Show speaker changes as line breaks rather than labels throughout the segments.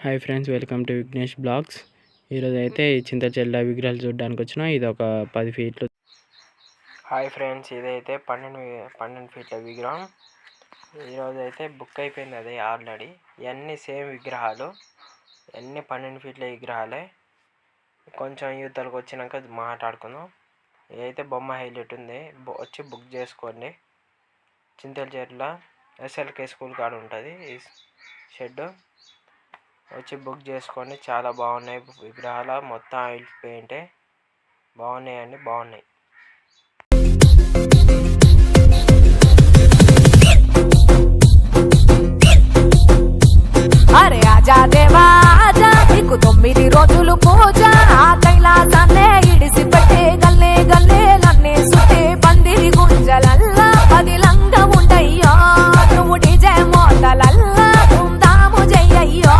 Hi friends, welcome to Vignesh blogs. ఈరోజు అయితే చింతచెల్ల విగ్రహాలు చూడడానికి వచ్చినా. ఇది ఒక 10 ఫీట్లు. హాయ్ ఫ్రెండ్స్, ఇదైతే 12 ఫీట్ల విగ్రహం. ఈరోజు అయితే బుక్ అయిపోయింది అది ఆల్రెడీ. ఇవన్నీ సేమ్ విగ్రహాలు, ఇవన్నీ 12 ఫీట్ల విగ్రహాలే. కొంచెం యూతలకు వచ్చినాక మాట్లాడుకుందాం. ఇదైతే బొమ్మ హైలైట్ ఉంది, వచ్చి బుక్ చేసుకోండి. చింతచెల్ల ఎస్ఎల్కే స్కూల్ కాడ ఉంటుంది ఈ షెడ్. వచ్చి బుక్ చేసుకోండి. చాలా బాగున్నాయి విగ్రహాలు, మొత్తం ఆయిల్ పెయింటే. బాగున్నాయండి, బాగున్నాయి.
అరే ఆజా దేవా ఆజా, నీకు 9 రోజులు పూజ. ఆ కైలాసాన్నే ఇడిసి పెట్టే గల్లే గల్లే నన్నే సుట్టే పందిరి గుంజలల్లా పదిలంగా ఉండయ్యో. నువ్వు డిజే మోతలల్లా ధూమ్ధాము చెయ్యయ్యో.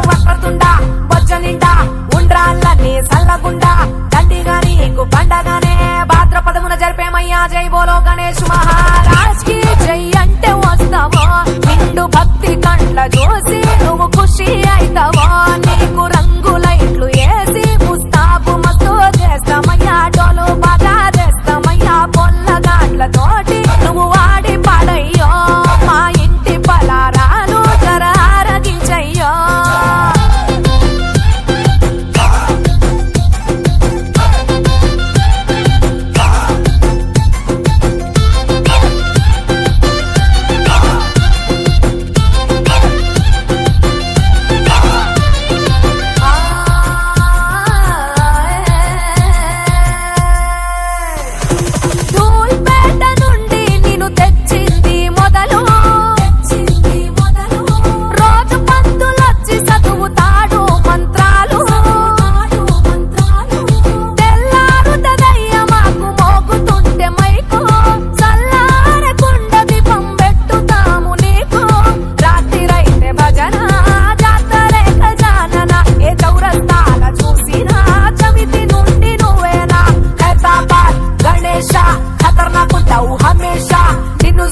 వక్రతుండా బొజ్జ నిండా ఉండ్రాళ్ళని సల్లగుండా దండిగా నీకు పండగానే భాద్రపదమున జరిపేమయ్యా. జై బోలో గణేష్ మహారాజ్ కి జై అంటే వస్తావో. నిండు భక్తి కండ్ల చూసి నువ్వు ఖుషి అయితావో. నీకు రంగు లైట్లు వేసి ముస్తాబు మస్తు చేస్తామయ్యా. డోలు బాగా చేస్తామయ్యా. పొల్లగాట్లతోటి నువ్వు వాడి పాడయ్యో. మా ఇంటి పలారాలు జర ఆరగించయ్యో.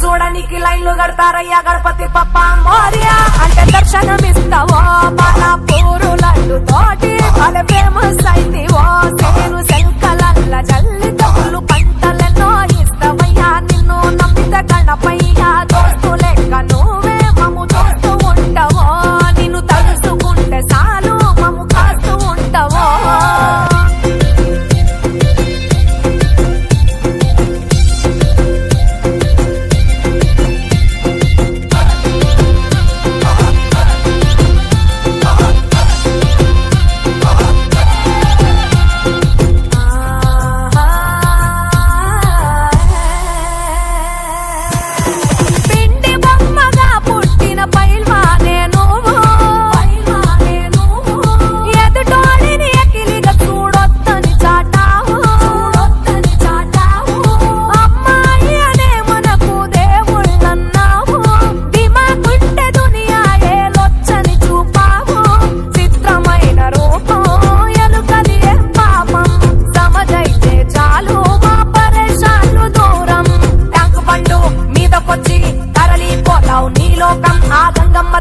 చూడనికి లైన్లు కడతారయ్యా. గణపతి పప్ప మోరియా అంటే దర్శనమిస్తావో. మన పూరు లడ్డు తోటి వాళ్ళ ఫేమస్ అయితేవో. సేను శంకలల్ల జల్లి తగులు పంటలెన్నో ఇస్తావయ్యా. నిన్ను నమ్మిత గణపయ్యా. దోస్తు లెక్క నువ్వే మమ్ము చూస్తూ ఉంటావో. నిన్ను తలుసుకుంటే చాలు మమ్ము కాస్తూ ఉంటావో.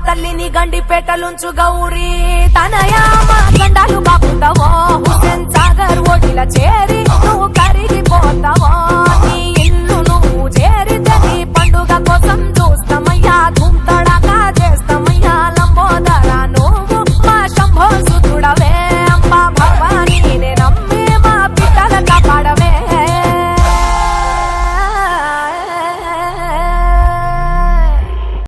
తల్లిని గండిపేటలుంచు గౌరీ తనయా. మా గండాలు బాపుతావో. హుసేన్ సాగర్ ఓటిల చేరి నువ్వు కరిగిపోతావో.